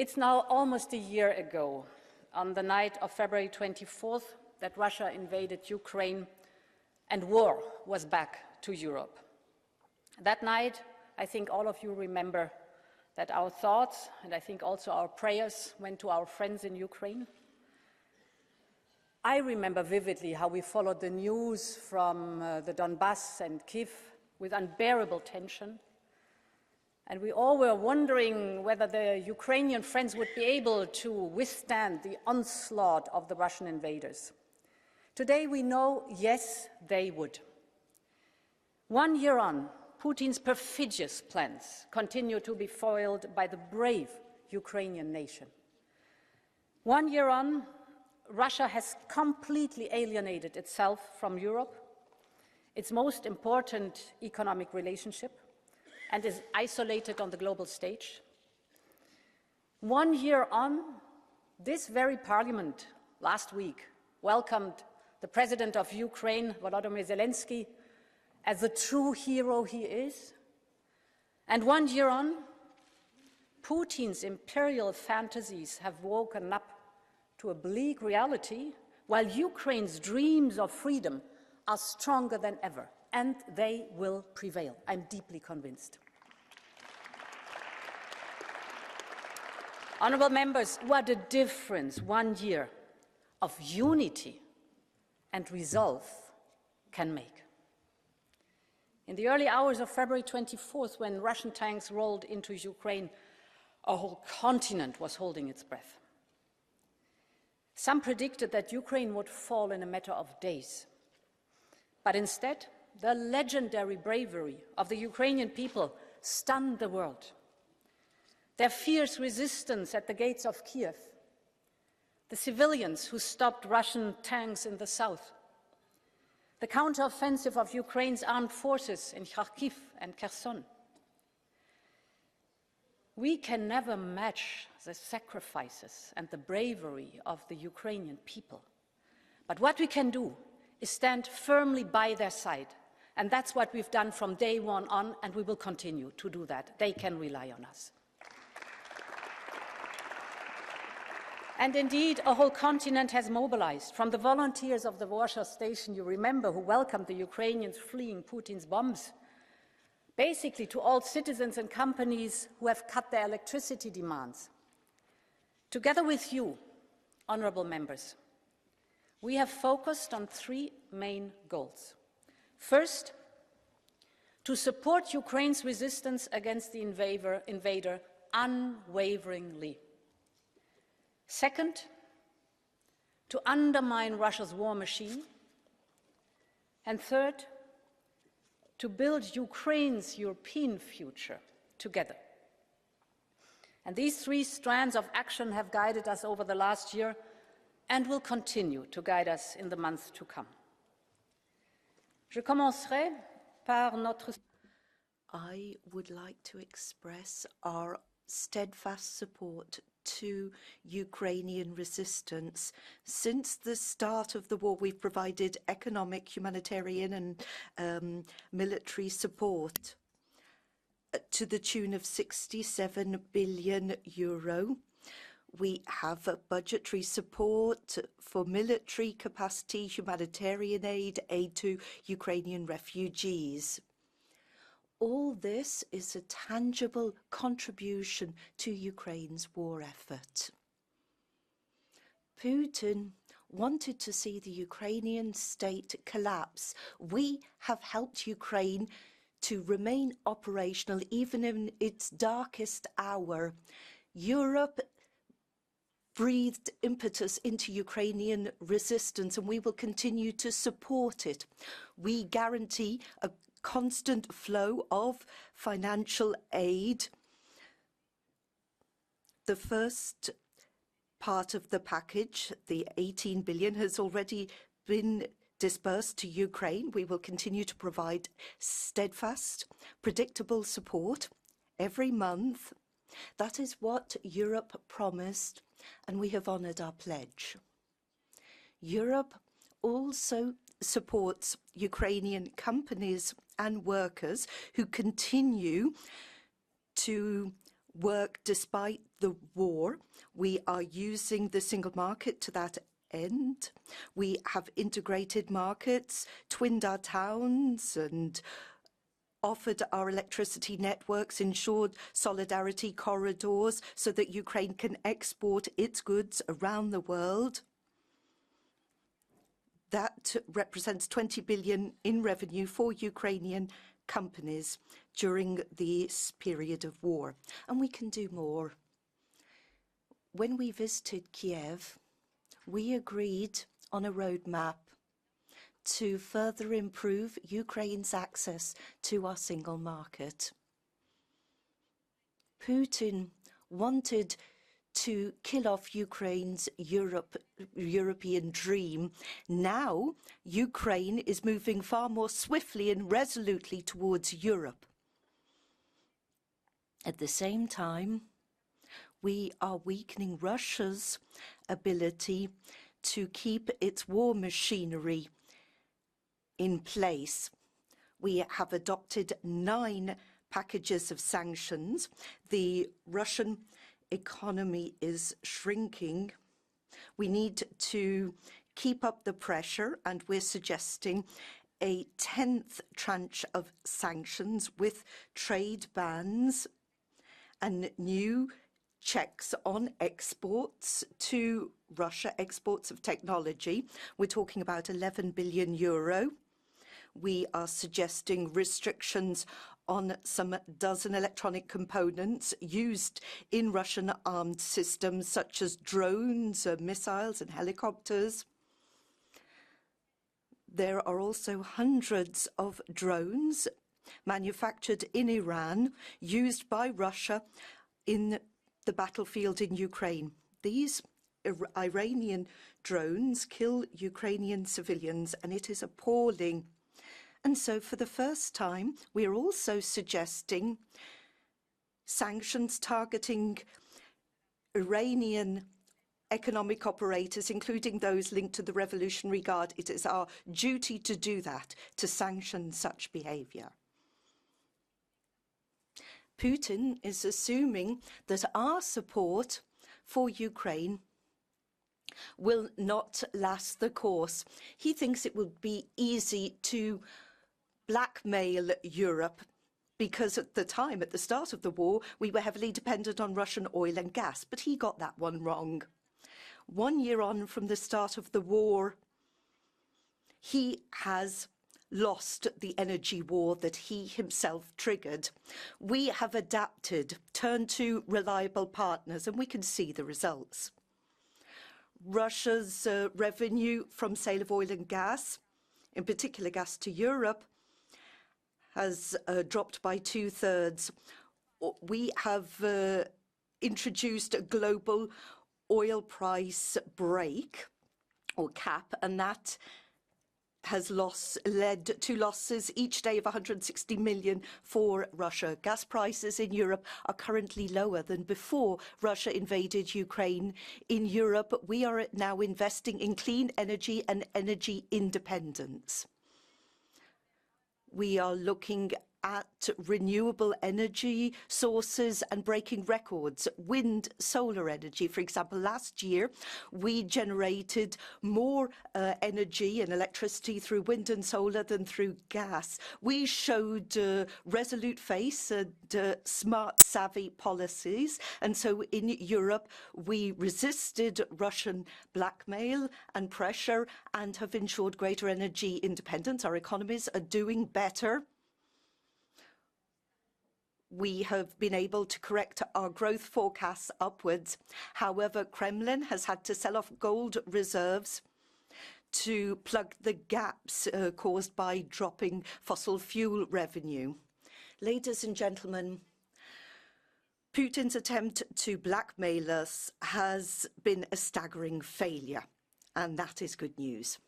It's now almost a year ago, on the night of February 24th, that Russia invaded Ukraine and war was back to Europe. That night, I think all of you remember that our thoughts, and I think also our prayers, went to our friends in Ukraine. I remember vividly how we followed the news from the Donbass and Kyiv with unbearable tension. And we all were wondering whether the Ukrainian friends would be able to withstand the onslaught of the Russian invaders. Today we know, yes, they would. 1 year on, Putin's perfidious plans continue to be foiled by the brave Ukrainian nation. 1 year on, Russia has completely alienated itself from Europe, its most important economic relationship, and is isolated on the global stage. 1 year on, this very parliament last week welcomed the President of Ukraine, Volodymyr Zelensky, as the true hero he is. And 1 year on, Putin's imperial fantasies have woken up to a bleak reality, while Ukraine's dreams of freedom are stronger than ever, and they will prevail. I'm deeply convinced. Honourable members, what a difference 1 year of unity and resolve can make. In the early hours of February 24th, when Russian tanks rolled into Ukraine, a whole continent was holding its breath. Some predicted that Ukraine would fall in a matter of days. But instead, the legendary bravery of the Ukrainian people stunned the world. Their fierce resistance at the gates of Kyiv, the civilians who stopped Russian tanks in the south, the counter-offensive of Ukraine's armed forces in Kharkiv and Kherson. We can never match the sacrifices and the bravery of the Ukrainian people. But what we can do is stand firmly by their side. And that's what we've done from day one on, and we will continue to do that. They can rely on us. And indeed, a whole continent has mobilized, from the volunteers of the Warsaw Station, you remember, who welcomed the Ukrainians fleeing Putin's bombs, basically to all citizens and companies who have cut their electricity demands. Together with you, honourable members, we have focused on 3 main goals. First, to support Ukraine's resistance against the invader unwaveringly. Second, to undermine Russia's war machine. And third, to build Ukraine's European future together. And these 3 strands of action have guided us over the last year and will continue to guide us in the months to come. Je commencerai par notre... I would like to express our steadfast support to Ukrainian resistance. Since the start of the war, we've provided economic, humanitarian and military support to the tune of €67 billion. We have budgetary support for military capacity, humanitarian aid, aid to Ukrainian refugees. All this is a tangible contribution to Ukraine's war effort. Putin wanted to see the Ukrainian state collapse. We have helped Ukraine to remain operational even in its darkest hour. Europe breathed impetus into Ukrainian resistance, and we will continue to support it. We guarantee a constant flow of financial aid. The first part of the package, the 18 billion, has already been dispersed to Ukraine. We will continue to provide steadfast, predictable support every month. That is what Europe promised, and we have honoured our pledge. Europe also supports Ukrainian companies and workers who continue to work despite the war. We are using the single market to that end. We have integrated markets, twinned our towns and offered our electricity networks, ensured solidarity corridors so that Ukraine can export its goods around the world. That represents 20 billion in revenue for Ukrainian companies during this period of war. And we can do more. When we visited Kyiv, we agreed on a roadmap to further improve Ukraine's access to our single market. Putin wanted to kill off Ukraine's European dream. Now, Ukraine is moving far more swiftly and resolutely towards Europe. At the same time, we are weakening Russia's ability to keep its war machinery in place. We have adopted 9 packages of sanctions. The Russian economy is shrinking. We need to keep up the pressure, and we're suggesting a 10th tranche of sanctions with trade bans and new checks on exports to Russia, exports of technology. We're talking about 11 billion euro. We are suggesting restrictions on some dozen electronic components used in Russian armed systems, such as drones, missiles and helicopters. There are also hundreds of drones manufactured in Iran, used by Russia in the battlefield in Ukraine. These Iranian drones kill Ukrainian civilians, and it is appalling. And so for the first time, we are also suggesting sanctions targeting Iranian economic operators, including those linked to the Revolutionary Guard. It is our duty to do that, to sanction such behavior. Putin is assuming that our support for Ukraine will not last the course. He thinks it will be easy to blackmail Europe because at the time, at the start of the war, we were heavily dependent on Russian oil and gas, but he got that one wrong. 1 year on from the start of the war, he has lost the energy war that he himself triggered. We have adapted, turned to reliable partners, and we can see the results. Russia's revenue from sale of oil and gas, in particular gas to Europe, has dropped by 2/3. We have introduced a global oil price break or cap, and that has led to losses each day of 160 million for Russia. Gas prices in Europe are currently lower than before Russia invaded Ukraine. In Europe, we are now investing in clean energy and energy independence. We are looking at renewable energy sources and breaking records. Wind, solar energy, for example. Last year, we generated more energy and electricity through wind and solar than through gas. We showed resolute face and smart, savvy policies. And so in Europe, we resisted Russian blackmail and pressure and have ensured greater energy independence. Our economies are doing better. We have been able to correct our growth forecasts upwards. However, Kremlin has had to sell off gold reserves to plug the gaps caused by dropping fossil fuel revenue. Ladies and gentlemen, Putin's attempt to blackmail us has been a staggering failure, and that is good news.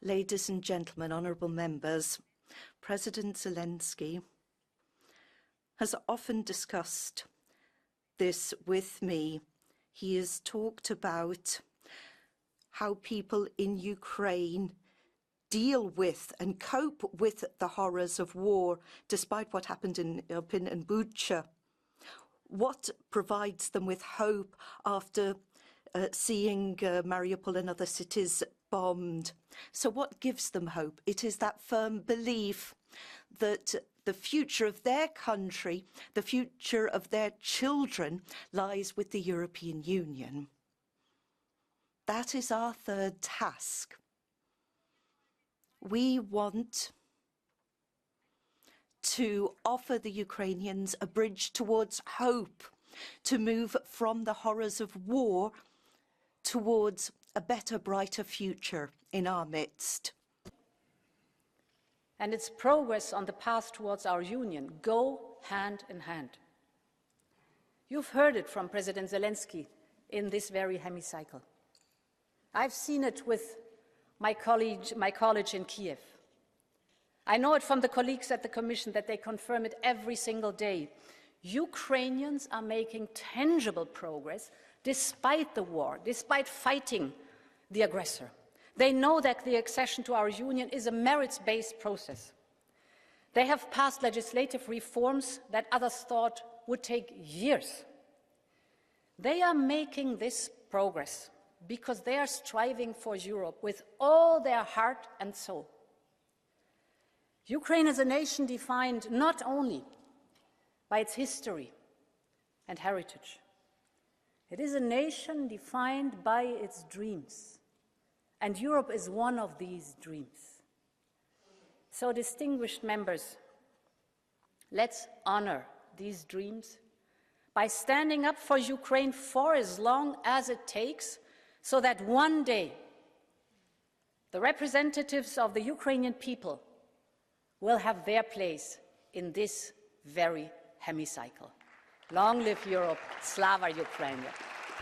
Ladies and gentlemen, honourable members, President Zelensky has often discussed this with me. He has talked about how people in Ukraine deal with and cope with the horrors of war, despite what happened in Irpin and Bucha? What provides them with hope after seeing Mariupol and other cities bombed? So what gives them hope? It is that firm belief that the future of their country, the future of their children, lies with the European Union. That is our third task. We want to offer the Ukrainians a bridge towards hope, to move from the horrors of war towards a better, brighter future in our midst. And its progress on the path towards our union go hand in hand. You've heard it from President Zelensky in this very hemicycle. I've seen it with my college in Kyiv. I know it from the colleagues at the Commission that they confirm it every single day. Ukrainians are making tangible progress despite the war, despite fighting the aggressor. They know that the accession to our union is a merits-based process. They have passed legislative reforms that others thought would take years. They are making this progress because they are striving for Europe with all their heart and soul. Ukraine is a nation defined not only by its history and heritage. It is a nation defined by its dreams. And Europe is one of these dreams. So, distinguished members, let's honor these dreams by standing up for Ukraine for as long as it takes, so that one day the representatives of the Ukrainian people will have their place in this very hemicycle. Long live Europe, Slava Ukraine.